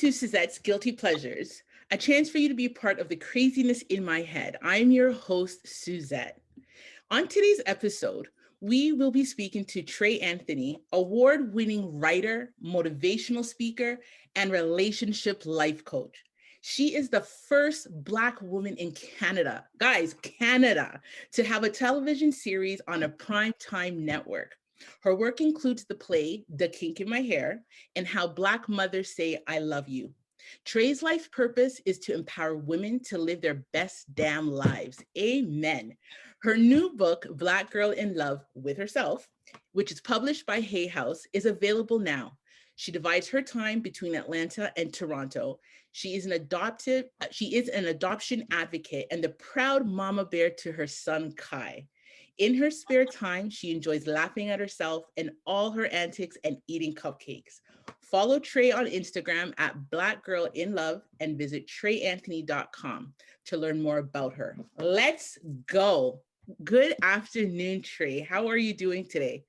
to Suzette's Guilty Pleasures, a chance for you to be a part of the craziness in my head. I'm your host, Suzette. On today's episode, we will be speaking to Trey Anthony, award-winning writer, motivational speaker, and relationship life coach. She is the first Black woman in Canada, guys, Canada, to have a television series on a primetime network. Her work includes the play, The Kink in My Hair, and How Black Mothers Say, I Love You. Trey's life purpose is to empower women to live their best damn lives. Amen. Her new book, Black Girl in Love with Herself, which is published by Hay House, is available now. She divides her time between Atlanta and Toronto. She is an adoption advocate and the proud mama bear to her son, Kai. In her spare time, she enjoys laughing at herself and all her antics and eating cupcakes. Follow Trey on Instagram at Black Girl in Love and visit TreyAnthony.com to learn more about her. Let's go. Good afternoon, Trey. How are you doing today?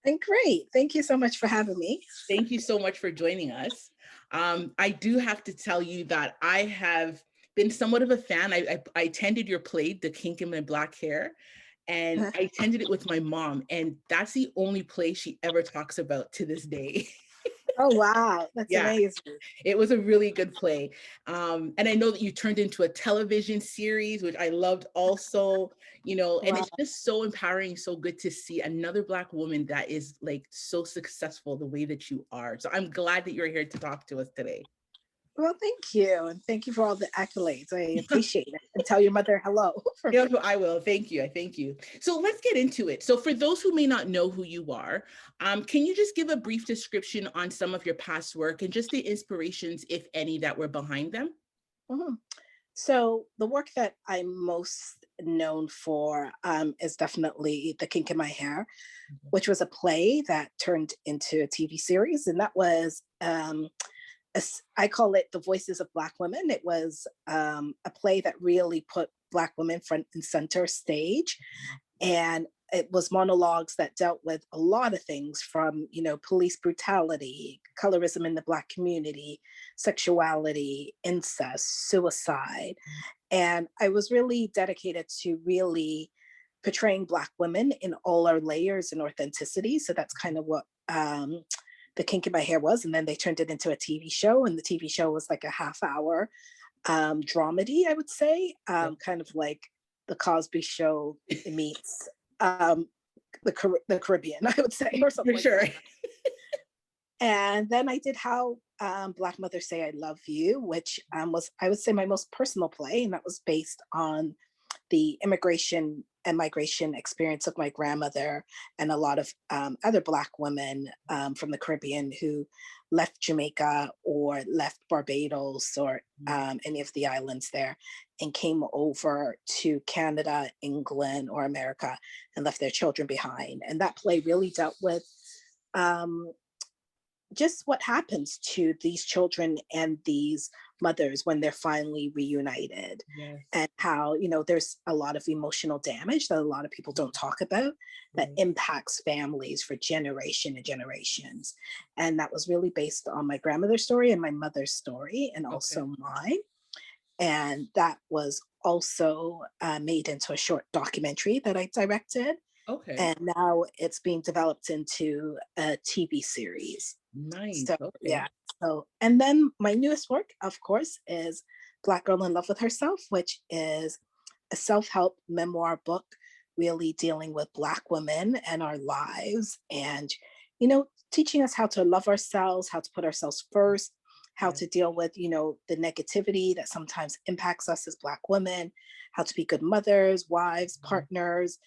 I'm great. Thank you so much for having me. Thank you so much for joining us. I do have to tell you that I have been somewhat of a fan. I attended your play, The Kink in My Black Hair, and I attended it with my mom, and that's the only play she ever talks about to this day. Oh, wow. That's amazing. It was a really good play. And I know that you turned into a television series, which I loved also, and it's just so empowering, so good to see another Black woman that is like so successful the way that you are. So I'm glad that you're here to talk to us today. Well, thank you. And thank you for all the accolades. I appreciate it. And tell your mother hello. I will. Thank you. Thank you. So let's get into it. So for those who may not know who you are, can you just give a brief description on some of your past work and just the inspirations, if any, that were behind them? Mm-hmm. So the work that I'm most known for is definitely The Kink in My Hair, which was a play that turned into a TV series. And that was I call it The Voices of Black Women. It was a play that really put Black women front and center stage. And it was monologues that dealt with a lot of things from, police brutality, colorism in the Black community, sexuality, incest, suicide. And I was really dedicated to really portraying Black women in all our layers and authenticity. So that's kind of what The Kink in My Hair was. And then they turned it into a TV show, and the TV show was like a half-hour dramedy, I would say, kind of like the Cosby Show meets the Caribbean, I would say, or something. For sure. Like that. And then I did How Black Mothers Say I Love You, which was, I would say, my most personal play, and that was based on the immigration and migration experience of my grandmother and a lot of other Black women from the Caribbean who left Jamaica or left Barbados or any of the islands there and came over to Canada, England, or America and left their children behind. And that play really dealt with just what happens to these children and these mothers when they're finally reunited. Yes. And how, there's a lot of emotional damage that a lot of people don't talk about that impacts families for generation and generations. And that was really based on my grandmother's story and my mother's story, and also mine. And that was also made into a short documentary that I directed. Okay. And now it's being developed into a TV series. Nice. So, yeah. So, and then my newest work, of course, is Black Girl in Love with Herself, which is a self-help memoir book, really dealing with Black women and our lives, and, teaching us how to love ourselves, how to put ourselves first, how to deal with, the negativity that sometimes impacts us as Black women, how to be good mothers, wives, partners,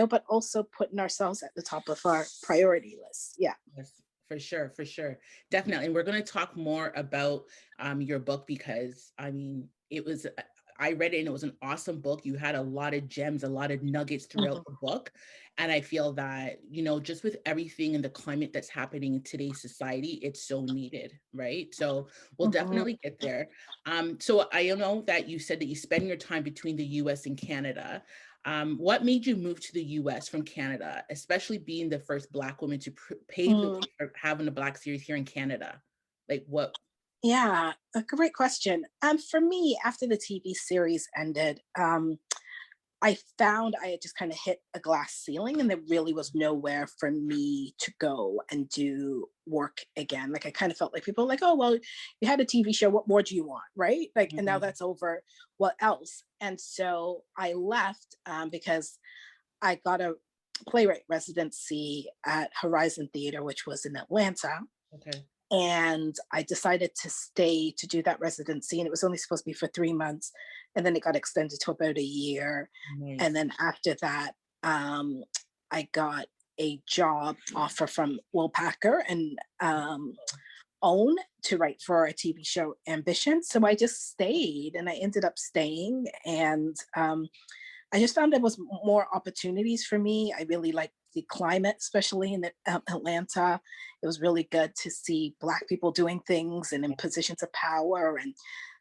but also putting ourselves at the top of our priority list. Yeah. Yes. For sure. Definitely. And we're going to talk more about your book because, I read it and it was an awesome book. You had a lot of gems, a lot of nuggets throughout the book. And I feel that, just with everything and the climate that's happening in today's society, it's so needed, right? So we'll definitely get there. So I know that you said that you spend your time between the US and Canada. What made you move to the US from Canada, especially being the first Black woman to pave the way for having a Black series here in Canada? Like what? Yeah, a great question. For me, after the TV series ended, I found I had just kind of hit a glass ceiling and there really was nowhere for me to go and do work again. Like I kind of felt like people were like, oh, well, you had a TV show. What more do you want? Right. Like, and now Mhm. that's over. What else? And so I left because I got a playwright residency at Horizon Theater, which was in Atlanta. Okay. And I decided to stay to do that residency. And it was only supposed to be for 3 months. And then it got extended to about a year. And Nice. then after that, I got a job offer from Will Packer and OWN to write for a TV show, Ambition. So I just stayed and I ended up staying. And I just found there was more opportunities for me. I really liked the climate, especially in Atlanta. It was really good to see Black people doing things and in positions of power. And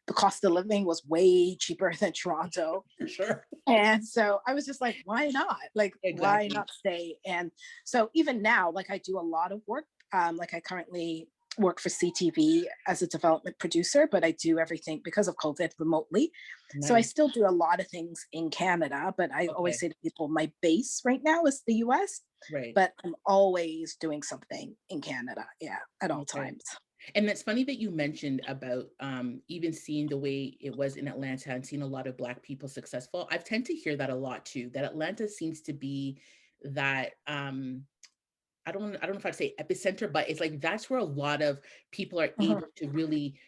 the cost of living was way cheaper than Toronto. For sure. And so I was just like, why not? Like, why Exactly. not stay? And so even now, like I do a lot of work. Like I currently work for CTV as a development producer, but I do everything because of COVID remotely. So I Nice. still do a lot of things in Canada, but I always Okay. say to people, my base right now is the US, Right. but I'm always doing something in Canada. Yeah, at all Okay. times. And it's funny that you mentioned about even seeing the way it was in Atlanta and seeing a lot of Black people successful. I tend to hear that a lot too, that Atlanta seems to be that I don't know if I'd say epicenter, but it's like that's where a lot of people are Mhm, able to really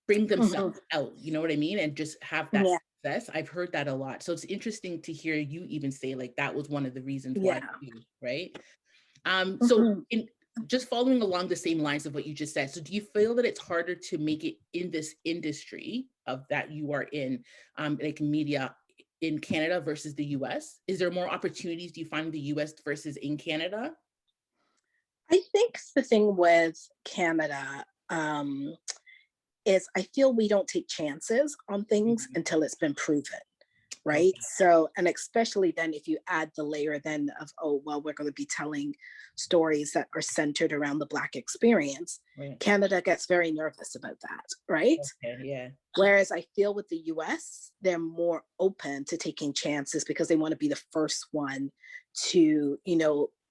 bring themselves mhm. out, you know what I mean? And just have that Yeah, success. I've heard that a lot. So it's interesting to hear you even say like that was one of the reasons why yeah. too, right? So Mhm. in just following along the same lines of what you just said, so do you feel that it's harder to make it in this industry of that you are in, like media in Canada versus the US? Is there more opportunities do you find in the US versus in Canada? I think the thing with Canada is I feel we don't take chances on things Mhm. until it's been proven. Right. Okay, So, and especially then if you add the layer then of, oh, well, we're going to be telling stories that are centered around the Black experience, right. Canada gets very nervous about that. Right. Okay, yeah. Whereas I feel with the US, they're more open to taking chances because they want to be the first one to,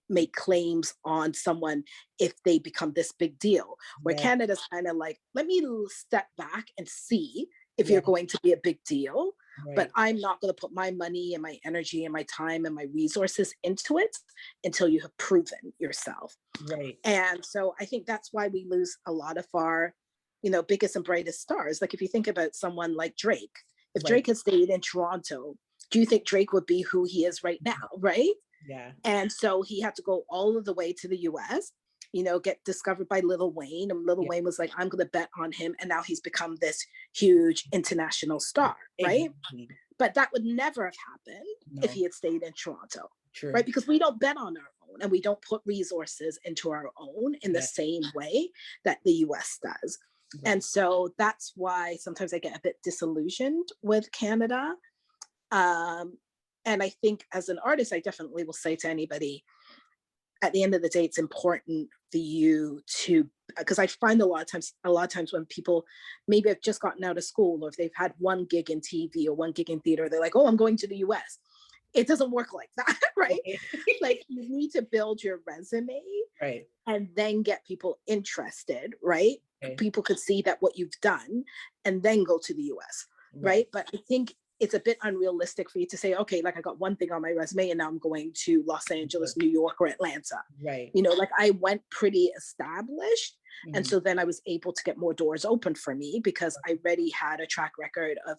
make claims on someone if they become this big deal. Where Yeah, Canada's kind of like, let me step back and see if yeah, you're going to be a big deal, but right, I'm not going to put my money and my energy and my time and my resources into it until you have proven yourself. right, And so I think that's why we lose a lot of our, biggest and brightest stars. Like if you think about someone like Drake, if right. Drake had stayed in Toronto, do you think Drake would be who he is right now? Right. Yeah, And so he had to go all of the way to the US, get discovered by Lil Wayne. And Lil yeah, Wayne was like, I'm going to bet on him. And now he's become this huge international star. Right. exactly. But that would never have happened if No, he had stayed in Toronto. Right. true. Because we don't bet on our own and we don't put resources into our own in the Yeah, same way that the US does. right. And so that's why sometimes I get a bit disillusioned with Canada. Um, and I think as an artist, I definitely will say to anybody, at the end of the day, it's important for you to, because I find a lot of times when people maybe have just gotten out of school or if they've had one gig in TV or one gig in theater, they're like, oh, I'm going to the US. It doesn't work like that, right? Okay. Like you need to build your resume Right. and then get people interested, right? Okay. People could see that what you've done and then go to the US, Right. right? But I think it's a bit unrealistic for you to say, okay, like I got one thing on my resume and now I'm going to Los Angeles, Good. New York, or Atlanta. Right. Like I went pretty established. And Mhm. so then I was able to get more doors open for me because I already had a track record of,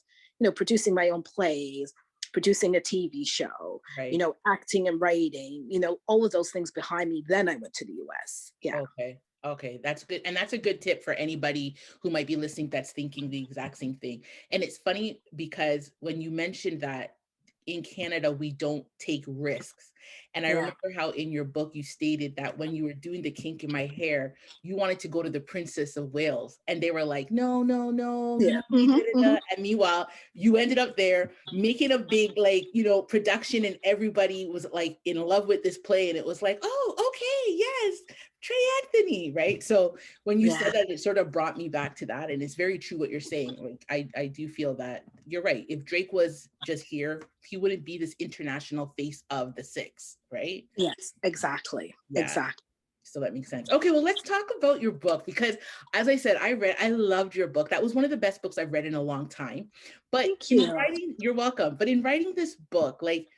producing my own plays, producing a TV show, Right. acting and writing, all of those things behind me. Then I went to the US. Yeah. Okay. Okay, that's good. And that's a good tip for anybody who might be listening that's thinking the exact same thing. And it's funny because when you mentioned that in Canada, we don't take risks. And I Yeah. remember how in your book you stated that when you were doing the kink in my hair, you wanted to go to the Princess of Wales. And they were like, no, no, no, Yeah. da, da, Hmm. da. And meanwhile, you ended up there making a big, like, production, and everybody was like in love with this play. And it was like, oh, okay, yes, Trey Anthony, right? So when you Yeah. said that, it sort of brought me back to that. And it's very true what you're saying. Like, I do feel that you're right. If Drake was just here, he wouldn't be this international face of the six, right? Yes, exactly. Yeah. Exactly. So that makes sense. Okay, well, let's talk about your book because, as I said, I loved your book. That was one of the best books I've read in a long time. But Thank in you. writing, you're welcome. But in writing this book, like,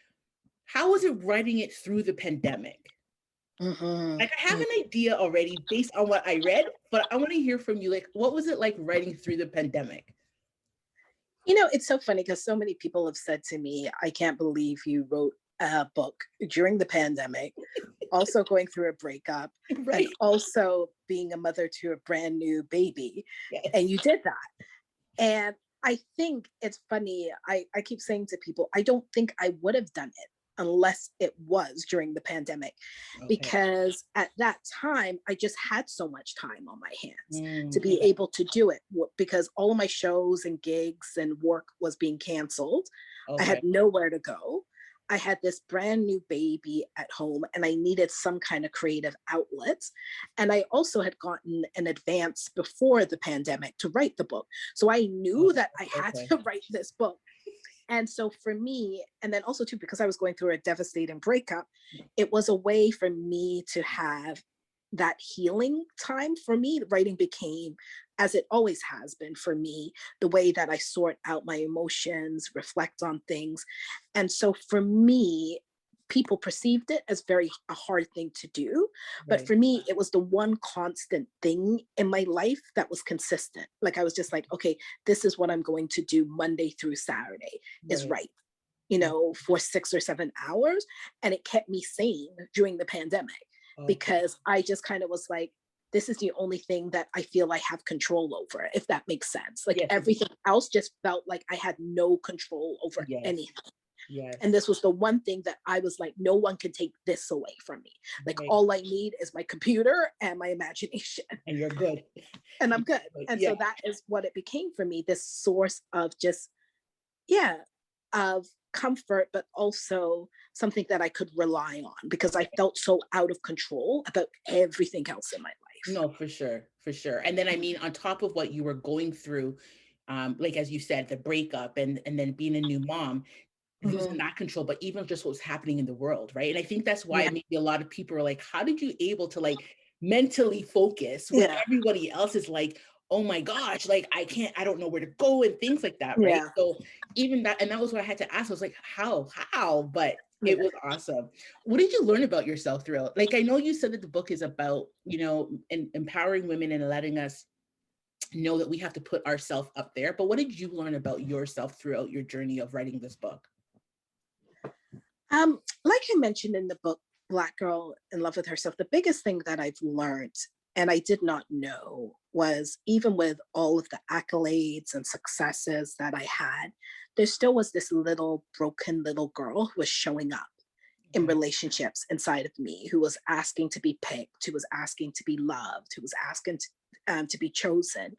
how was it writing it through the pandemic? Mhm. Like, I have an idea already based on what I read, but I want to hear from you. Like, what was it like writing through the pandemic? You know, it's so funny because so many people have said to me, I can't believe you wrote a book during the pandemic, also going through a breakup, and Right? also being a mother to a brand new baby. And Yes. you did that. And I think it's funny. I keep saying to people, I don't think I would have done it unless it was during the pandemic, Okay. because at that time, I just had so much time on my hands to be Okay. able to do it because all of my shows and gigs and work was being canceled. I Okay. had nowhere to go. I had this brand new baby at home and I needed some kind of creative outlets. And I also had gotten an advance before the pandemic to write the book. So I Oh, knew that I had okay. to write this book. And so for me, and then also too, because I was going through a devastating breakup, it was a way for me to have that healing time. For me, writing became, as it always has been for me, the way that I sort out my emotions, reflect on things. And so for me, people perceived it as very a hard thing to do, but Right. for me it was the one constant thing in my life that was consistent. Like I was just like, okay, this is what I'm going to do Monday through Saturday, is Right. write, you know, for 6 or 7 hours. And it kept me sane during the pandemic Okay. because I just kind of was like, this is the only thing that I feel I have control over, if that makes sense. Like Yes. everything else just felt like I had no control over Yes. anything. And Yes. this was the one thing that I was like, no one can take this away from me. Like Right. all I need is my computer and my imagination, And you're good. and I'm good. And Yeah. so that is what it became for me, this source of just, yeah, of comfort, but also something that I could rely on because I felt so out of control about everything else in my life. No, for sure, for sure. And then I mean, on top of what you were going through, like as you said, the breakup and then being a new mom, losing Mhm. that control, but even just what's happening in the world, right? And I think that's why Yeah. maybe a lot of people are like, how did you able to like mentally focus when Yeah. everybody else is like, oh my gosh, like I can't, I don't know where to go and things like that, right? Yeah. So even that, and that was what I had to ask. I was like, how? But it Yeah. was awesome. What did you learn about yourself throughout? Like I know you said that the book is about, empowering women and letting us know that we have to put ourselves up there. But what did you learn about yourself throughout your journey of writing this book? Like I mentioned in the book, Black Girl in Love with Herself, the biggest thing that I've learned and I did not know was, even with all of the accolades and successes that I had, there still was this little broken little girl who was showing up in Okay. relationships inside of me, who was asking to be picked, who was asking to be loved, who was asking to be chosen.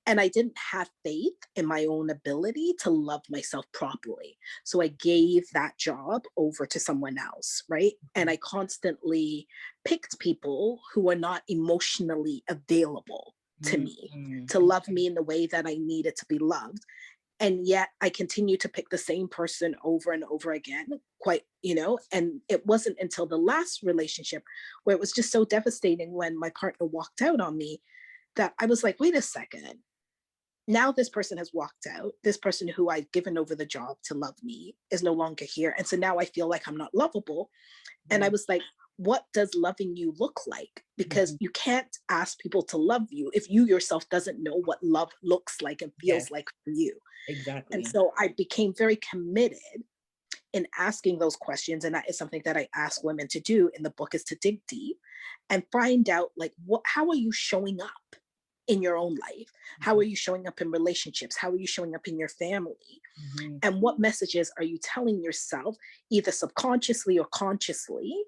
And I didn't have faith in my own ability to love myself properly. So I gave that job over to someone else, right? And I constantly picked people who were not emotionally available to me Mhm. to love me in the way that I needed to be loved. And yet I continue to pick the same person over and over again, quite, and it wasn't until the last relationship where it was just so devastating when my partner walked out on me that I was like, wait a second, now this person has walked out. This person who I've given over the job to love me is no longer here. And so now I feel like I'm not lovable. And I Right. was like, what does loving you look like? Because Mhm. you can't ask people to love you if you yourself doesn't know what love looks like and Yes, feels like for you. And exactly. so I became very committed in asking those questions. And that is something that I ask women to do in the book, is to dig deep and find out, like, how are you showing up in your own life? How Mhm. are you showing up in relationships? How are you showing up in your family? Mhm. And what messages are you telling yourself, either subconsciously or consciously,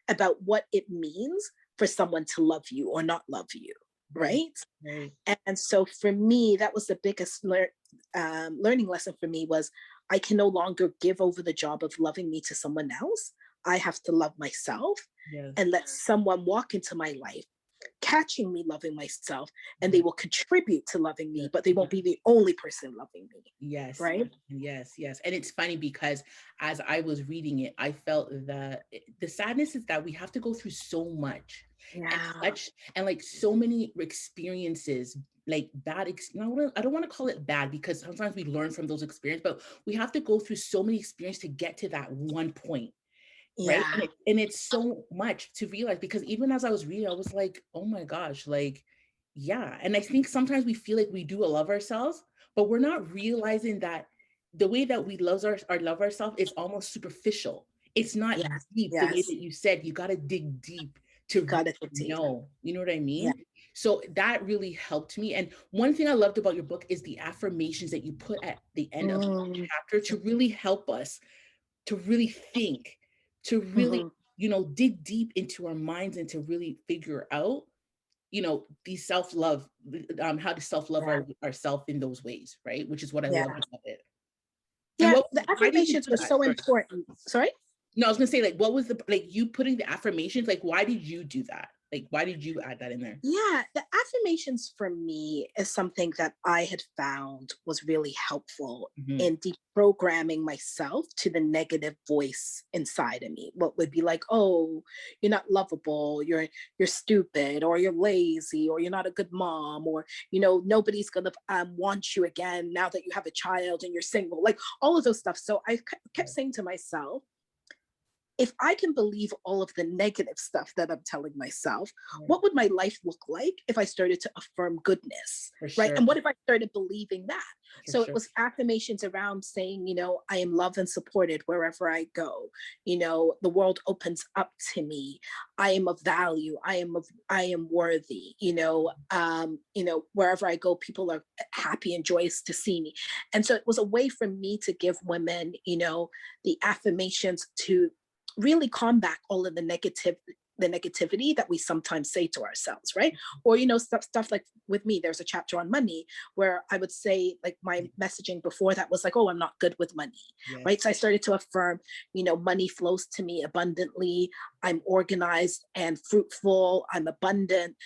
about what it means for someone to love you or not love you? Right, Right. right. And so for me, that was the biggest learning lesson for me, was I can no longer give over the job of loving me to someone else. I have to love myself Yes. and let someone walk into my life catching me loving myself, and they Yes. will contribute to loving me, Yes. but they won't be the only person loving me. Yes, Right? yes. And it's funny because as I was reading it, I felt that the sadness is that we have to go through so much and Yeah. such and like so many experiences, like no, I don't want to call it bad because sometimes we learn from those experiences, but we have to go through so many experiences to get to that one point. Right. Yeah. And it's so much to realize because even as I was reading, I was like, oh my gosh, like, yeah. And I think sometimes we feel like we do love ourselves, but we're not realizing that the way that we love ourselves is almost superficial. It's not Yes. deep the way Yes. that you said. You got to dig deep to Got really it. know. You know what I Yeah. mean? So that really helped me. And one thing I loved about your book is the affirmations that you put at the end of each Mm. chapter to really help us to really think, to really, Hmm. dig deep into our minds and to really figure out, these self-love, how to self-love Yeah. ourselves in those ways, right? Which is what I Yeah. love about it. And Yeah. The why did you affirmations do were that? so Sorry. important. Sorry? No, I was gonna say, like, what was like you putting the affirmations, like, why did you do that? Like, why did you add that in there? Yeah, the affirmations for me is something that I had found was really helpful Mhm. in deprogramming myself to the negative voice inside of me. What would be like, oh, you're not lovable, you're stupid, or you're lazy, or you're not a good mom, or nobody's gonna want you again now that you have a child and you're single, like all of those stuff. So I kept saying to myself, if I can believe all of the negative stuff that I'm telling myself, Yeah, what would my life look like if I started to affirm goodness? for Right. sure, And what if I started believing that? for So it sure. was affirmations around saying, I am loved and supported wherever I go. The world opens up to me. I am of value. I am worthy. Wherever I go, people are happy and joyous to see me. And so it was a way for me to give women, the affirmations to really combat all of the negativity that we sometimes say to ourselves, right? Or stuff like with me, there's a chapter on money where I would say, like, my messaging before that was like, oh, I'm not good with money, right? Yes. So I started to affirm, money flows to me abundantly, I'm organized and fruitful, I'm abundant,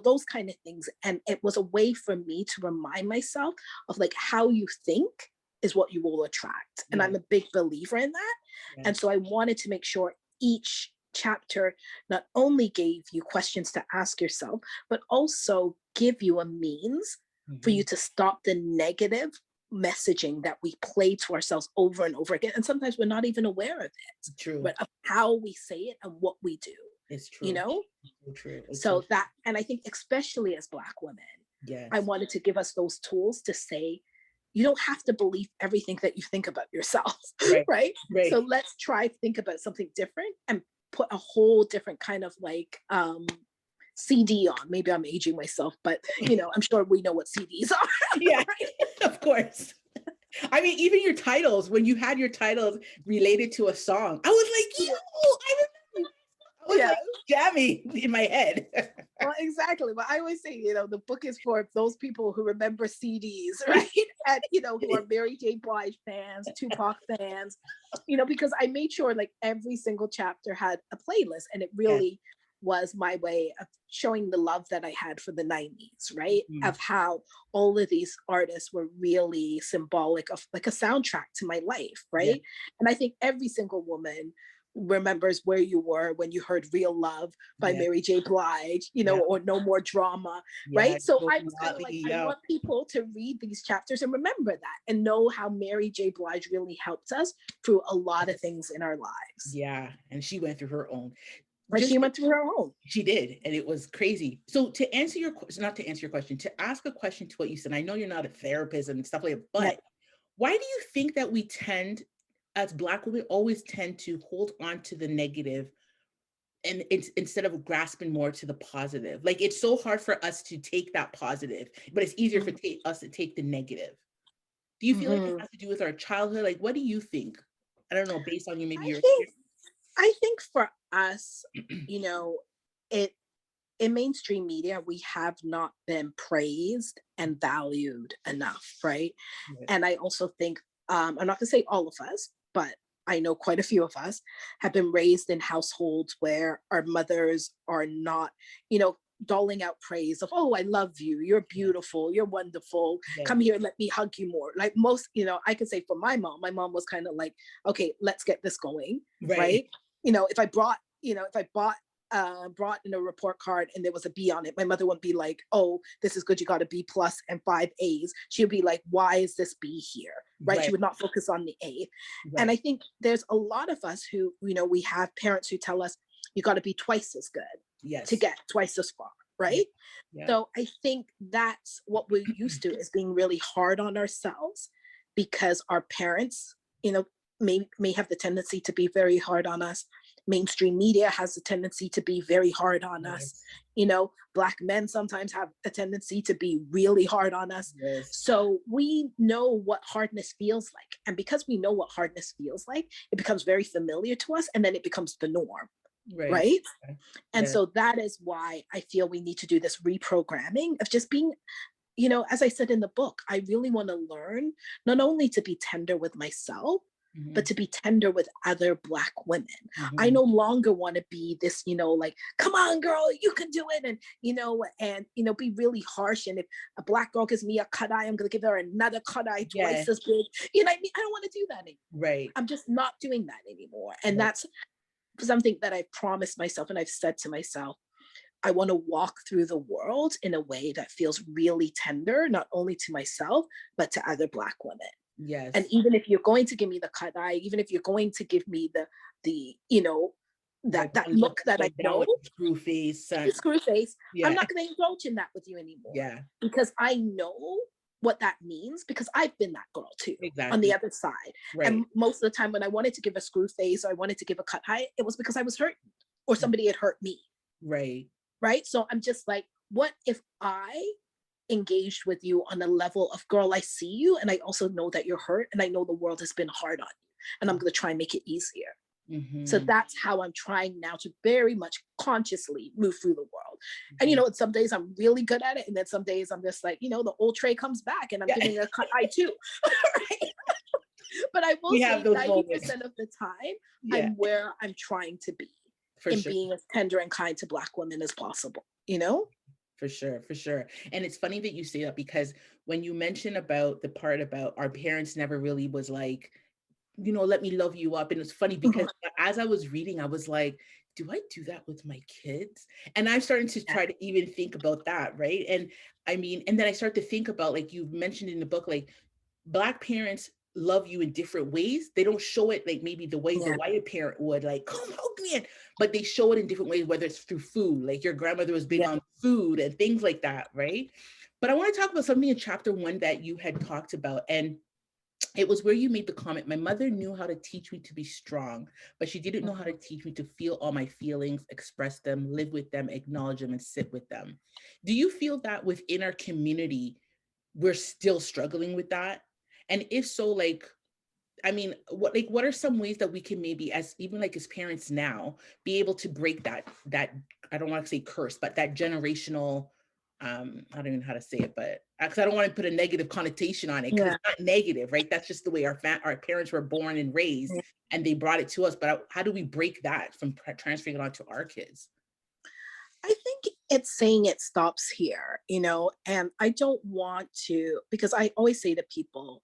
those kind of things. And it was a way for me to remind myself of, like, how you think is what you will attract. And I'm Yes. a big believer in that. And Yes. so I wanted to make sure each chapter not only gave you questions to ask yourself, but also give you a means for you Mhm. to stop the negative messaging that we play to ourselves over and over again. And sometimes we're not even aware of it, True. but of how we say it and what we do, It's you true. know? It's so true. It's so So true. that, and I think especially as Black women, I Yes. wanted to give us those tools to say, you don't have to believe everything that you think about yourself, Right. right? So Right. let's try think about something different and put a whole different kind of like CD on. Maybe I'm aging myself, but I'm sure we know what CDs are. Yeah, Right? of course. I mean, even your titles, when you had your titles related to a song, I was like, Yeah. I remember. I was Yeah. like jamming in my head. Well, exactly. But I always say, the book is for those people who remember CDs, right? And, who are Mary J. Blige fans, Tupac fans, because I made sure like every single chapter had a playlist, and it Yes. really was my way of showing the love that I had for the 90s, right? Mhm. Of how all of these artists were really symbolic of like a soundtrack to my life, Yes. right? And I think every single woman remembers where you were when you heard Real Love by Yes. Mary J. Blige, Yeah. or No More Drama, Yeah. right? So Joel I was kind of like, Motley, I yeah. want people to read these chapters and remember that and know how Mary J. Blige really helped us through a lot of things in our lives. Yeah. And she went through her own. But she Just went through her own. she did, and it was crazy. So to answer your question, not to answer your question, to ask a question to what you said, I know you're not a therapist and stuff like that, Yeah. but why do you think that we tend, as Black women, always tend to hold on to the negative and it's instead of grasping more to the positive? Like it's so hard for us to take that positive, but it's easier for us to take the negative. Do you feel like it Mm-hmm. has to do with our childhood? Like, what do you think? I don't know, based on maybe I your think experience. I think for us, you know, it in mainstream media, we have not been praised and valued enough, right? Yes. And I also think, I'm not gonna say all of us, but I know quite a few of us have been raised in households where our mothers are not, you know, doling out praise of, oh, I love you, you're beautiful, you're wonderful, Yeah. come here, let me hug you more. Like most, you know, I can say for my mom was kind of like, okay, let's get this going, Right. right? You know, if I brought, you know, if I brought in a report card and there was a B on it, my mother wouldn't be like, oh, this is good, you got a B plus and 5 A's. She would be like, why is this B here? Right? She Right. would not focus on the A. And Right. I think there's a lot of us who, you know, we have parents who tell us, you got to be twice as good to Yes. get twice as far, Yeah. right? Yeah. So I think that's what we're used to, is being really hard on ourselves because our parents, you know, may have the tendency to be very hard on us. Mainstream media has a tendency to be very hard on us. Yes. You know, Black men sometimes have a tendency to be really hard on us. Yes. So we know what hardness feels like. And because we know what hardness feels like, it becomes very familiar to us, and then it becomes the norm, Right. right? Okay. And Yeah. so that is why I feel we need to do this reprogramming of just being, you know, as I said in the book, I really want to learn not only to be tender with myself, but Mhm. to be tender with other Black women. I Mhm. no longer want to be this, you know, like, come on, girl, you can do it. And, you know, be really harsh. And if a Black girl gives me a cut eye, I'm going to give her another cut eye Yeah. twice as big. You know what I mean? I don't want to do that anymore. Right. I'm just not doing that anymore. And Right. that's something that I've promised myself and I've said to myself. I want to walk through the world in a way that feels really tender, not only to myself, but to other Black women. And Yes. even if you're going to give me the cut eye, even if you're going to give me the you know, Like that one look look that I like down know, with the screw face. screw face, I'm Yeah. not going to indulge in that with you anymore, Yeah. because I know what that means, because I've been that girl too on the Exactly. other side. Right. And most of the time when I wanted to give a screw face or I wanted to give a cut eye, it was because I was hurt or somebody had hurt me. Right. Right? So I'm just like, what if I engaged with you on a level of, girl, I see you and I also know that you're hurt and I know the world has been hard on you and I'm going to try and make it easier. So Mm-hmm. that's how I'm trying now to very much consciously move through the world. And, you Mm-hmm. know, some days I'm really good at it. And then some days I'm just like, you know, the old Trey comes back and I'm Yeah. giving a cut eye too. Right? But I will We have say those 90% moments. of the time, Yeah. I'm where I'm trying to be For in sure. being as tender and kind to Black women as possible, you know? For sure, for sure. And it's funny that you say that, because when you mention about the part about our parents never really was like, you know, let me love you up. And it's funny because as I was reading, I was like, do I do that with my kids? And I'm starting to Yeah. try to even think about that, right? And I mean, and then I start to think about, like you mentioned in the book, like Black parents love you in different ways. They don't show it like maybe the way the Yeah. white parent would, like, come hug me in, but they show it in different ways, whether it's through food, like your grandmother was big Yeah. on food and things like that, right? But I want to talk about something in chapter 1 that you had talked about. And it was where you made the comment, my mother knew how to teach me to be strong, but she didn't know how to teach me to feel all my feelings, express them, live with them, acknowledge them, and sit with them. Do you feel that within our community, we're still struggling with that? And if so, like, I mean, what are some ways that we can maybe, as even like as parents now, be able to break that I don't want to say curse, but that generational, I don't even know how to say it, but because I don't want to put a negative connotation on it, because Yeah. it's not negative, right? That's just the way our parents were born and raised, and they brought it to us. But how do we break that from transferring it onto our kids? I think it's saying it stops here, you know, and I don't want to, because I always say to people,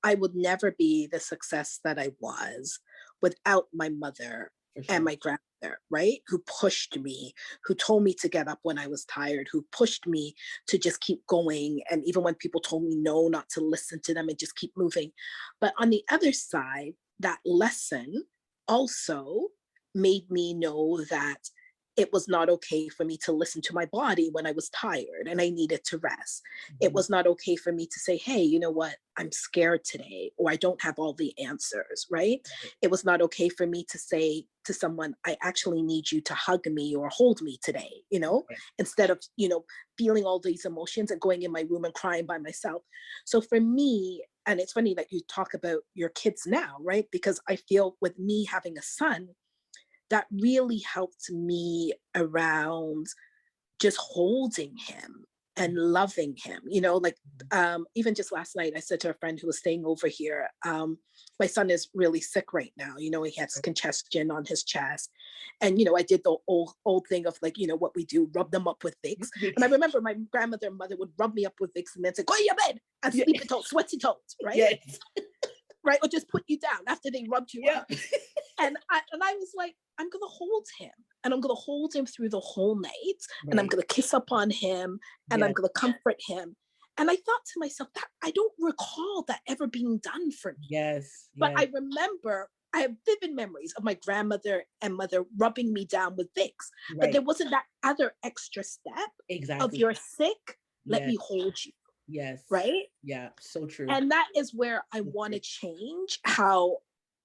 I would never be the success that I was without my mother For and sure. my grandmother, right? Who pushed me, who told me to get up when I was tired, who pushed me to just keep going. And even when people told me no, not to listen to them and just keep moving. But on the other side, that lesson also made me know that it was not okay for me to listen to my body when I was tired and I needed to rest. It Mhm. was not okay for me to say, hey, you know what? I'm scared today, or I don't have all the answers, right? Right. It was not okay for me to say to someone, I actually need you to hug me or hold me today, you know, Right. instead of, you know, feeling all these emotions and going in my room and crying by myself. So for me, and it's funny that you talk about your kids now, right? Because I feel with me having a son, that really helped me around just holding him and loving him, like even just last night, I said to a friend who was staying over here, my son is really sick right now. He has congestion on his chest. And, I did the old thing of like, what we do, rub them up with Vicks. And I remember my grandmother and mother would rub me up with Vicks and then say, go to your bed and sleep in toes, sweaty toes, right? Yes. Right? Or just put you down after they rubbed you up. And I was like, I'm going to hold him, and I'm going to hold him through the whole night. Right. And I'm going to kiss up on him, and I'm going to comfort him. And I thought to myself, that I don't recall that ever being done for me. Yes. But I remember, I have vivid memories of my grandmother and mother rubbing me down with Vicks. Right. But there wasn't that other extra step of you're sick, let me hold you. Yes. Right? Yeah, so true. And that is where I want to change how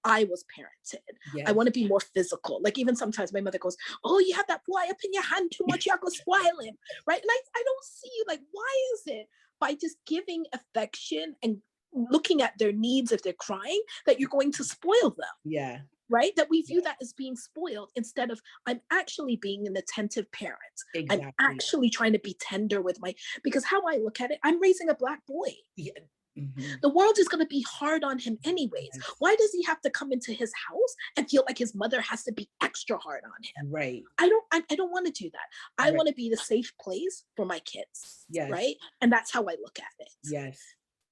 I was parented. Yes. I want to be more physical. Like even sometimes my mother goes, oh, you have that boy up in your hand too much, you're going to spoil him. Right? And I don't see, like, why is it by just giving affection and looking at their needs if they're crying that you're going to spoil them? Yeah. Right? That we view that as being spoiled instead of I'm actually being an attentive parent. Exactly. I'm actually trying to be tender with because how I look at it, I'm raising a Black boy. Yeah. Mm-hmm. The world is going to be hard on him anyways. Yes. Why does he have to come into his house and feel like his mother has to be extra hard on him? Right. I don't want to do that. I want to be the safe place for my kids. Yes. Right. And that's how I look at it. Yes.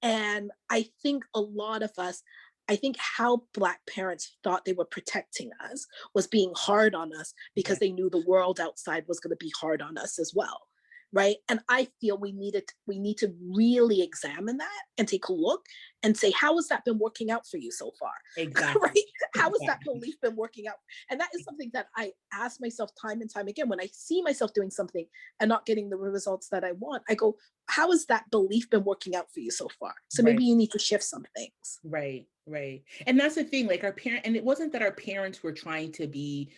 And I think a lot of us, how Black parents thought they were protecting us was being hard on us because they knew the world outside was going to be hard on us as well. Right. And I feel we need to really examine that and take a look and say, how has that been working out for you so far? Exactly. Right? How has that belief been working out? And that is something that I ask myself time and time again. When I see myself doing something and not getting the results that I want, I go, how has that belief been working out for you so far? So maybe you need to shift some things. Right. Right. And that's the thing, like and it wasn't that our parents were trying to be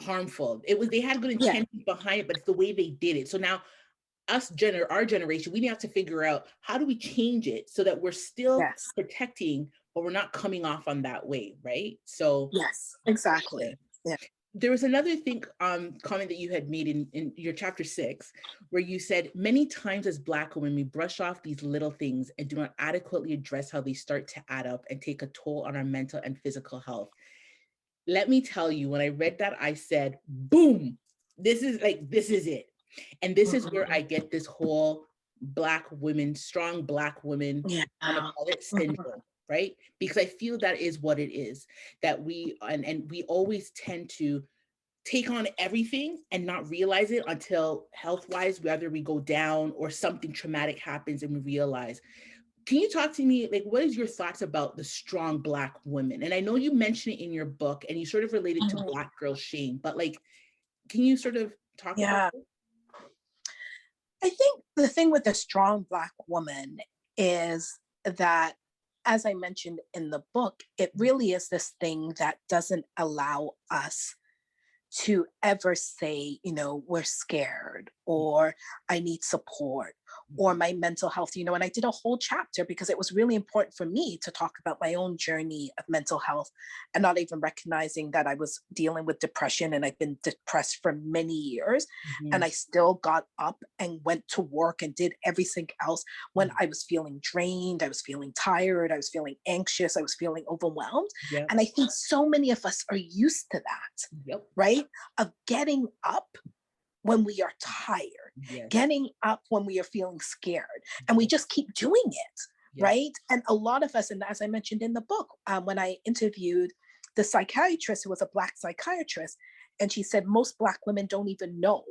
harmful. It was, they had good intentions behind it, but it's the way they did it. So now our generation, we have to figure out how do we change it so that we're still protecting, but we're not coming off on that way, right? So yes, exactly. Yeah. There was another thing, comment that you had made in your chapter 6, where you said, many times as Black women, we brush off these little things and do not adequately address how they start to add up and take a toll on our mental and physical health. Let me tell you, when I read that, I said, boom, this is it. And this is where I get this whole strong Black women, I'm gonna call it syndrome, right? Because I feel that is what it is, that we always tend to take on everything and not realize it until health-wise, whether we go down or something traumatic happens and we realize. Can you talk to me, like, what is your thoughts about the strong Black women? And I know you mentioned it in your book and you sort of related to Black girl shame, but like, can you sort of talk about it? I think the thing with a strong Black woman is that, as I mentioned in the book, it really is this thing that doesn't allow us to ever say, we're scared or I need support or my mental health, and I did a whole chapter because it was really important for me to talk about my own journey of mental health and not even recognizing that I was dealing with depression, and I've been depressed for many years. And I still got up and went to work and did everything else when I was feeling drained, I was feeling tired, I was feeling anxious, I was feeling overwhelmed. And I think so many of us are used to that, right? Of getting up when we are tired, getting up when we are feeling scared, and we just keep doing it, right? And a lot of us, and as I mentioned in the book, when I interviewed the psychiatrist who was a Black psychiatrist, and she said most Black women don't even know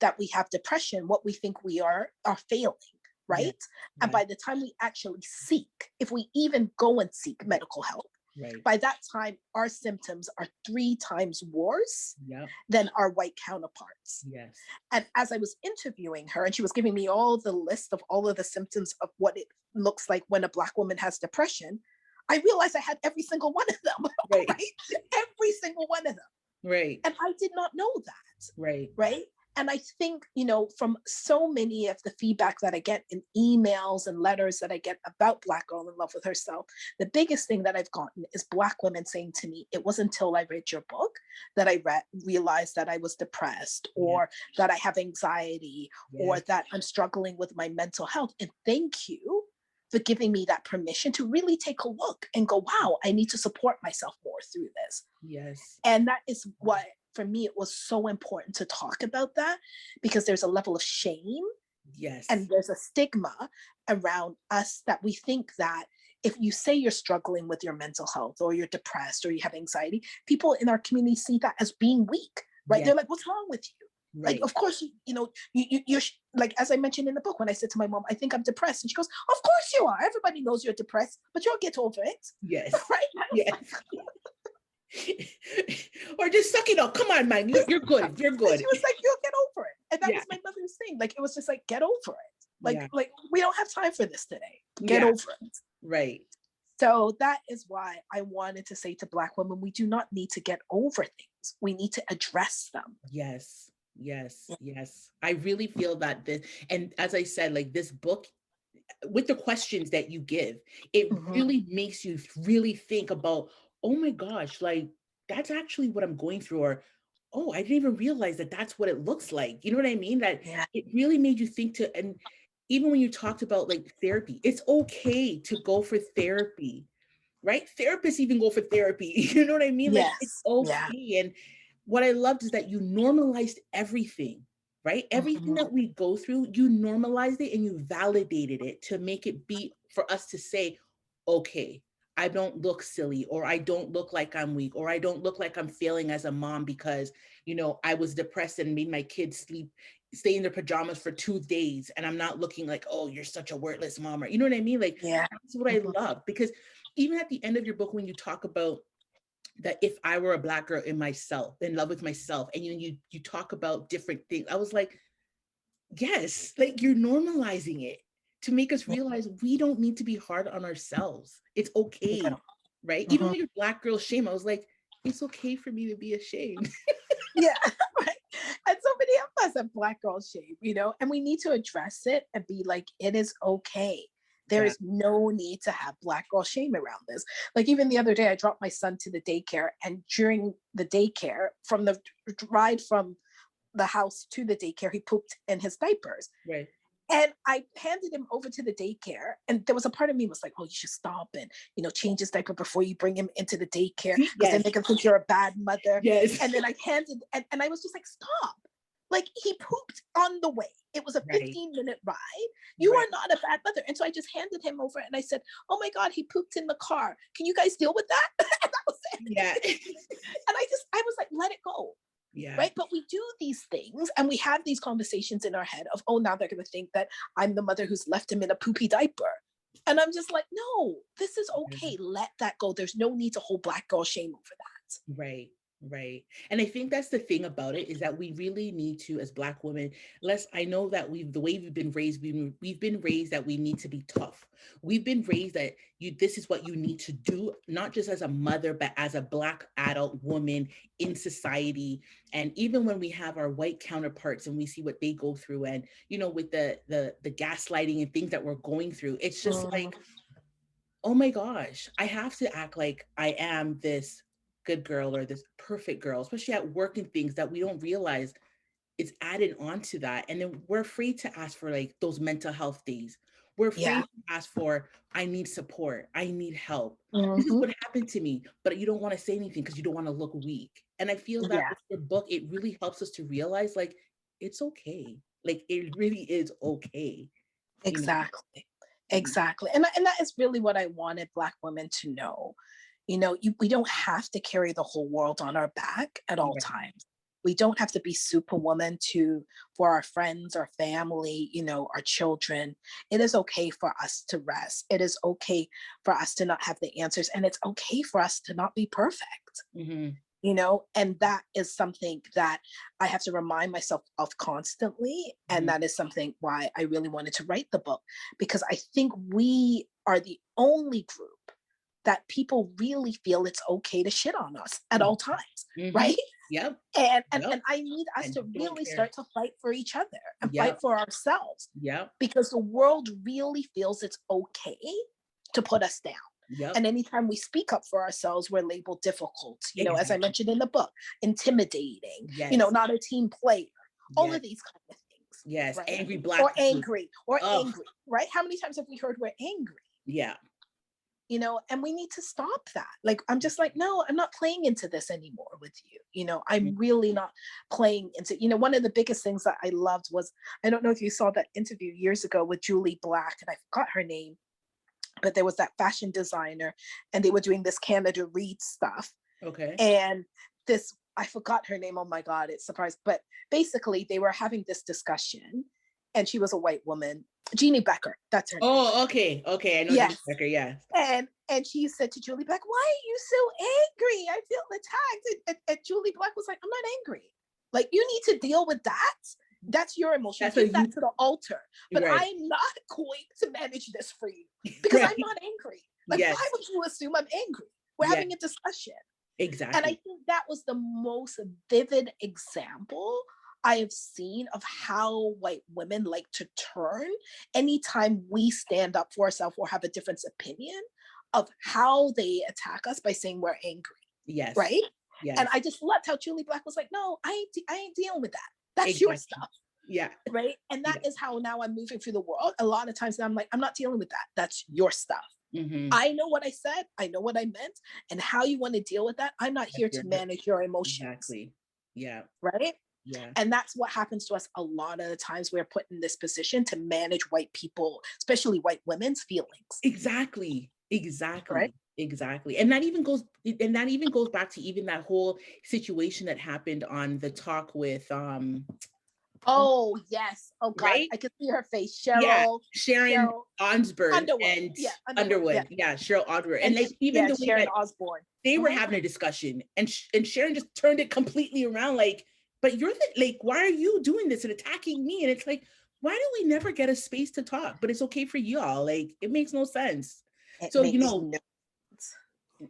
that we have depression. What we think we are failing, right? And by the time we actually seek, if we even go and seek medical help, by that time, our symptoms are 3 times worse than our white counterparts. And as I was interviewing her, and she was giving me all the list of all of the symptoms of what it looks like when a Black woman has depression, I realized I had every single one of them, right? Every single one of them. And I did not know that. Right. And I think, from so many of the feedback that I get in emails and letters that I get about Black Girl in Love with Herself, the biggest thing that I've gotten is Black women saying to me, it wasn't until I read your book that I realized that I was depressed, or that I have anxiety, or that I'm struggling with my mental health. And thank you for giving me that permission to really take a look and go, wow, I need to support myself more through this. Yes. And that is what, for me, it was so important to talk about that, because there's a level of shame. Yes. And there's a stigma around us that we think that if you say you're struggling with your mental health, or you're depressed, or you have anxiety, people in our community see that as being weak, right? They're like, what's wrong with you? Right. Like, of course, you're like, as I mentioned in the book, when I said to my mom, I think I'm depressed. And she goes, of course you are. Everybody knows you're depressed, but you'll get over it. Yes. Right? Yes. Or just suck it up. Come on, man. You're good. You're good. And she was like, you'll get over it. And that was my mother's thing. Like, it was just like, get over it. Like we don't have time for this today. Get over it. Right. So that is why I wanted to say to Black women, we do not need to get over things. We need to address them. Yes. Yes. Yes. I really feel that and as I said, like, this book, with the questions that you give, it really makes you really think about, oh my gosh, like, that's actually what I'm going through, or, oh, I didn't even realize that that's what it looks like. You know what I mean? That it really made you think and even when you talked about like therapy, it's okay to go for therapy, right? Therapists even go for therapy. You know what I mean? Like, it's okay. And what I loved is that you normalized everything, right? Everything that we go through, you normalized it and you validated it to make it be for us to say, okay, I don't look silly, or I don't look like I'm weak, or I don't look like I'm failing as a mom because, I was depressed and made my kids stay in their pajamas for 2 days. And I'm not looking like, oh, you're such a wordless mom. Or, you know what I mean? Like, that's what I love, because even at the end of your book, when you talk about that, if I were a Black girl in love with myself, and you talk about different things, I was like, yes, like, you're normalizing it to make us realize we don't need to be hard on ourselves. It's okay, right? Even with your Black girl shame, I was like, it's okay for me to be ashamed. Right. And so many of us have Black girl shame, and we need to address it and be like, it is okay. There is no need to have Black girl shame around this. Like, even the other day, I dropped my son to the daycare, and during the daycare, from the ride from the house to the daycare, he pooped in his diapers. Right. And I handed him over to the daycare, and there was a part of me was like, oh, you should stop and, change his diaper before you bring him into the daycare, because they make him think you're a bad mother. Yes. And then I handed, and I was just like, stop. Like, he pooped on the way. It was a 15-minute ride. You are not a bad mother. And so I just handed him over, and I said, oh my God, he pooped in the car. Can you guys deal with that? And that was it. Yeah. And I was like, let it go. Yeah. Right. But we do these things, and we have these conversations in our head of, oh, now they're going to think that I'm the mother who's left him in a poopy diaper. And I'm just like, no, this is okay. Let that go. There's no need to hold Black girl shame over that. Right. Right. And I think that's the thing about it, is that we really need to, as Black women, I know that the way we've been raised, we've been raised that we need to be tough. We've been raised that this is what you need to do, not just as a mother, but as a Black adult woman in society. And even when we have our white counterparts and we see what they go through, and, with the gaslighting and things that we're going through, it's just like, oh my gosh, I have to act like I am this good girl or this perfect girl, especially at work and things, that we don't realize it's added on to that. And then we're afraid to ask for like those mental health days. We're afraid to ask for, I need support, I need help. This is what happened to me, but you don't want to say anything because you don't want to look weak. And I feel that with your book, it really helps us to realize, like, it's okay. Like, it really is okay. Exactly. Exactly. And that is really what I wanted Black women to know. We don't have to carry the whole world on our back at all times. We don't have to be superwoman for our friends, our family, our children. It is okay for us to rest. It is okay for us to not have the answers. And it's okay for us to not be perfect. And that is something that I have to remind myself of constantly. And that is something why I really wanted to write the book, because I think we are the only group that people really feel it's okay to shit on us at all times, right? Yep. And I need us And to don't really care. start to fight for each other and fight Yep. for ourselves, Yep. because the world really feels it's okay to put us down. Yep. And anytime we speak up for ourselves, we're labeled difficult, you know, as I Exactly. mentioned in the book, intimidating, Yes. you know, not a team player, all Yes. of these kind of things. Yes. Right? Angry Black people. Or Oh, angry, right? How many times have we heard we're angry? yeah. You know, and we need to stop that. Like, I'm just like, no, I'm not playing into this anymore with you. You know, I'm really not playing into, you know, one of the biggest things that I loved was, I don't know if you saw that interview years ago with Julie Black, and I forgot her name, but there was that fashion designer, and they were doing this Canada Read stuff. Okay. And this, I forgot her name. Oh my God, it's surprised. But basically, they were having this discussion, and she was a white woman, Jeannie Becker. That's her name. Oh, okay. Okay. I know Yes. Jeannie Becker. Yeah. And she said to Julie Black, "Why are you so angry? I feel attacked." And Julie Black was like, "I'm not angry. Like, you need to deal with that. That's your emotion. That's Give that to the altar. But right. I'm not going to manage this for you because Right. I'm not angry. Like, Yes. why would you assume I'm angry? We're Yes. having a discussion." Exactly. And I think that was the most vivid example I have seen of how white women like to turn anytime we stand up for ourselves or have a different opinion, of how they attack us by saying we're angry. Yes. Right? Yes. And I just loved how Julie Black was like, "No, I ain't dealing with that. That's exactly. your stuff." Yeah. Right? And that is how now I'm moving through the world. A lot of times now I'm like, I'm not dealing with that. That's your stuff. Mm-hmm. I know what I said. I know what I meant. And how you want to deal with that, I'm not here to manage your emotions. Exactly. Yeah. Right? Yeah. And that's what happens to us a lot of the times. We're put in this position to manage white people, especially white women's feelings. Exactly. Exactly. Right? Exactly. And that even goes back to even that whole situation that happened on the talk with Oh yes. Oh God. right? I could see her face. Yeah, Cheryl. Sharon Osbourne Underwood. and Yeah. Underwood. Yeah. Yeah, Cheryl Osbourne. And like even the way Sharon that Osbourne. they were having a discussion, and Sharon just turned it completely around, like, but you're like, why are you doing this and attacking me? And it's like, why do we never get a space to talk? But it's okay for y'all. Like, it makes no sense. So, you know,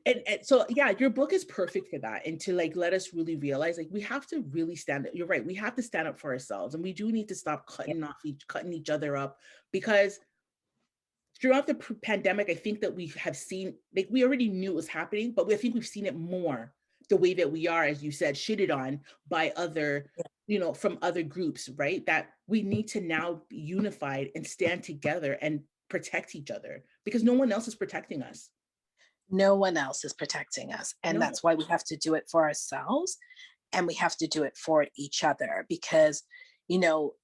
and so yeah, your book is perfect for that, and to like let us really realize, like, we have to really stand up. You're right, we have to stand up for ourselves, and we do need to stop cutting each other up, because throughout the pandemic, I think that we have seen, like, we already knew it was happening, but I think we've seen it more the way that we are, as you said, shitted on by other, you know, from other groups, right? That we need to now be unified and stand together and protect each other, because no one else is protecting us. No one else is protecting us. And that's why we have to do it for ourselves, and we have to do it for each other, because, you know,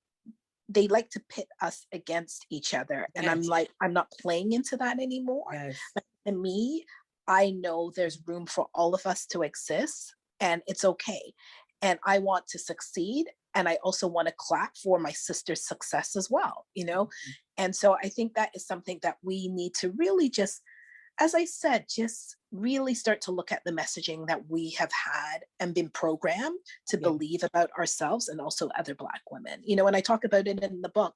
they like to pit us against each other. And I'm like, I'm not playing into that anymore. But to me, I know there's room for all of us to exist, and it's okay. And I want to succeed. And I also want to clap for my sister's success as well, you know? And so I think that is something that we need to really just, as I said, just really start to look at the messaging that we have had and been programmed to believe about ourselves and also other Black women. You know, and I talk about it in the book,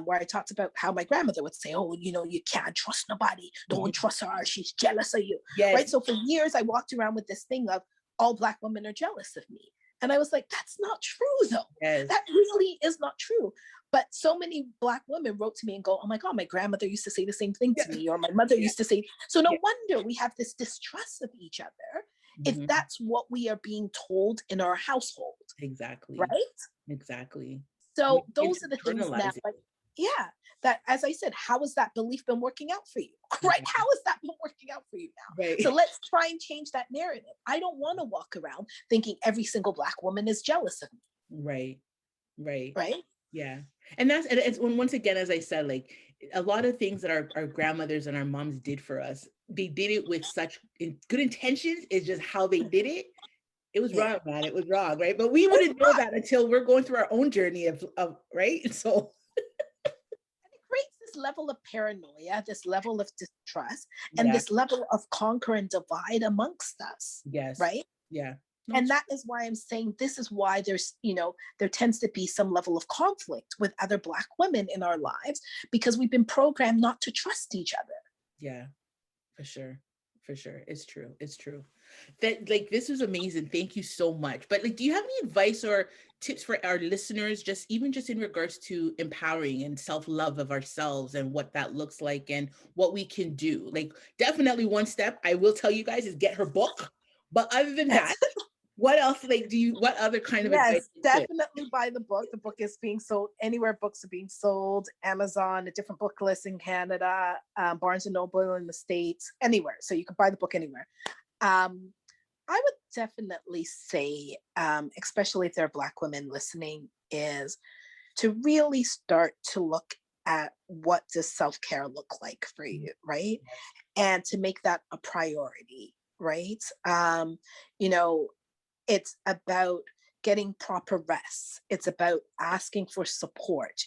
where I talked about how my grandmother would say, "Oh, you know, you can't trust nobody. Don't trust her. She's jealous of you." Right? So for years, I walked around with this thing of all Black women are jealous of me. And I was like, that's not true, though. That really is not true. But so many Black women wrote to me and go, "Oh my God, my grandmother used to say the same thing to me," or "My mother used to say." So no wonder we have this distrust of each other if that's what we are being told in our household. Exactly. Right? Exactly. So those are the things now, like, that, as I said, how has that belief been working out for you? Right? How has that been working out for you now? Right. So let's try and change that narrative. I don't want to walk around thinking every single Black woman is jealous of me. Right. Right. Right. Yeah. And it's once again, as I said, like, a lot of things that our grandmothers and our moms did for us, they did it with such good intentions. It's just how they did it. It was wrong, man. It was wrong, right? But we wouldn't know that until we're going through our own journey of right. So it creates this level of paranoia, this level of distrust, and this level of conquer and divide amongst us. Yes. Right. Yeah. And that is why I'm saying this is why there's, you know, there tends to be some level of conflict with other Black women in our lives, because we've been programmed not to trust each other. Yeah, for sure. For sure. It's true. It's true. That like this was amazing. Thank you so much. But like, do you have any advice or tips for our listeners, just even just in regards to empowering and self-love of ourselves and what that looks like and what we can do? Like definitely one step I will tell you guys is get her book. But other than that, what else like what other kind of advice? Yes, definitely buy the book. The book is being sold anywhere books are being sold, Amazon, a different book list in Canada, Barnes and Noble in the States, anywhere. So you can buy the book anywhere. Um, I would definitely say, especially if there are Black women listening, is to really start to look at what does self-care look like for you, right? And to make that a priority, right? You know, it's about getting proper rest. It's about asking for support.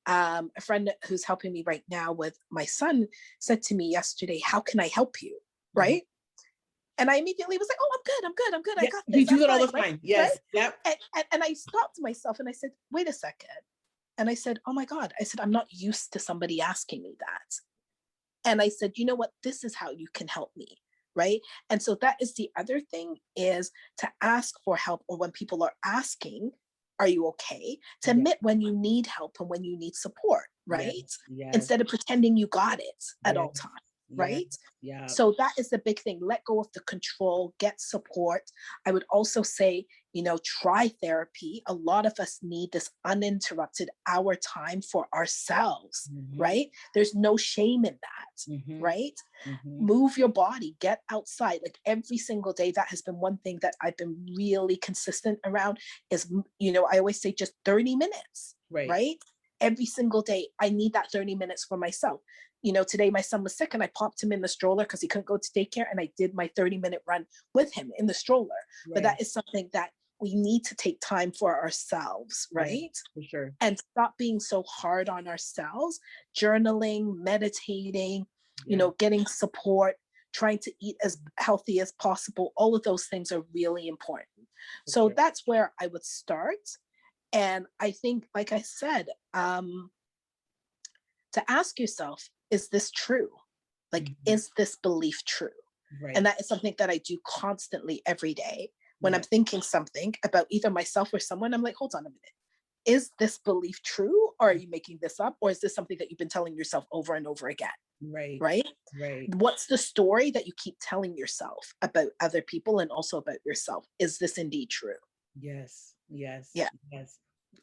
A friend who's helping me right now with my son said to me yesterday, how can I help you? Right. And I immediately was like, oh, I'm good. I got this. We do that all the right? time. Yes. Right? Yep. And I stopped myself and I said, wait a second. And I said, oh my God. I said, I'm not used to somebody asking me that. And I said, you know what? This is how you can help me. Right. And so that is the other thing, is to ask for help, or when people are asking, are you okay? To admit when you need help and when you need support, right? Yes. Instead of pretending you got it at all times. Right. Yeah. So that is the big thing. Let go of the control, get support. I would also say, try therapy. A lot of us need this uninterrupted hour time for ourselves, right? There's no shame in that, right? Move your body, get outside. Like every single day, that has been one thing that I've been really consistent around is, I always say just 30 minutes, right? Every single day, I need that 30 minutes for myself. Today my son was sick and I popped him in the stroller because he couldn't go to daycare, and I did my 30-minute run with him in the stroller. But that is something that we need to take time for ourselves, right? For sure. And stop being so hard on ourselves. Journaling, meditating, getting support, trying to eat as healthy as possible. All of those things are really important. So that's where I would start. And I think, like I said, to ask yourself, is this true? Like, is this belief true? And that is something that I do constantly every day. When I'm thinking something about either myself or someone, I'm like, hold on a minute. Is this belief true? Or are you making this up? Or is this something that you've been telling yourself over and over again? Right. What's the story that you keep telling yourself about other people and also about yourself? Is this indeed true? Yes. Yeah. Yes.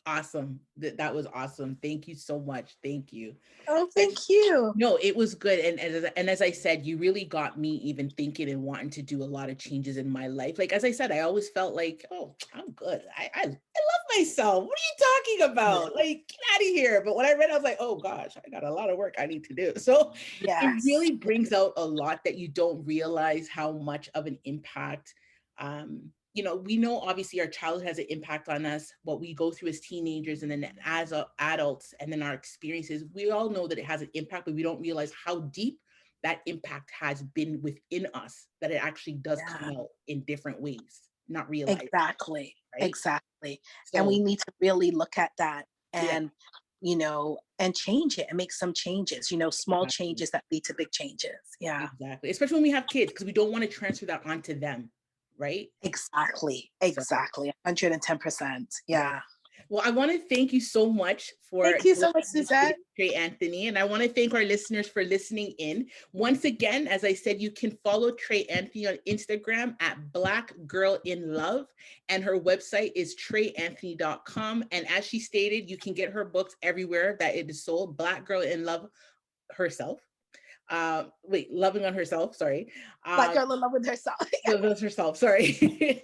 Awesome. That was awesome. Thank you so much. Thank you. Oh, thank you. No, it was good. And as I said, you really got me even thinking and wanting to do a lot of changes in my life. Like, as I said, I always felt like, oh, I'm good. I love myself. What are you talking about? Like, get out of here. But when I read, I was like, oh gosh, I got a lot of work I need to do. So it really brings out a lot that you don't realize how much of an impact we know obviously our childhood has an impact on us, what we go through as teenagers and then as adults, and then our experiences. We all know that it has an impact, but we don't realize how deep that impact has been within us, that it actually does come out in different ways, not realize. Exactly. So, and we need to really look at that and, and change it and make some changes, small changes that lead to big changes. Yeah. Exactly. Especially when we have kids, because we don't want to transfer that onto them. Right? Exactly. 110%. Yeah. Well, I want to thank you so much for thank you so much, Suzette. Trey Anthony. And I want to thank our listeners for listening in. Once again, as I said, you can follow Trey Anthony on Instagram at Black Girl in Love. And her website is treyanthony.com. And as she stated, you can get her books everywhere that it is sold. Black Girl in Love herself. Loving on herself, sorry. Black Girl in Love with herself. With herself, sorry.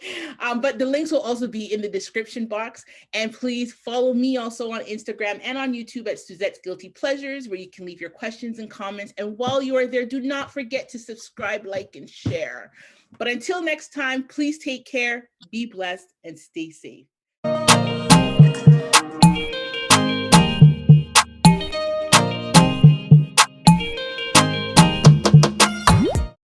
But the links will also be in the description box. And please follow me also on Instagram and on YouTube at Suzette's Guilty Pleasures, where you can leave your questions and comments. And while you are there, do not forget to subscribe, like, and share. But until next time, please take care, be blessed, and stay safe.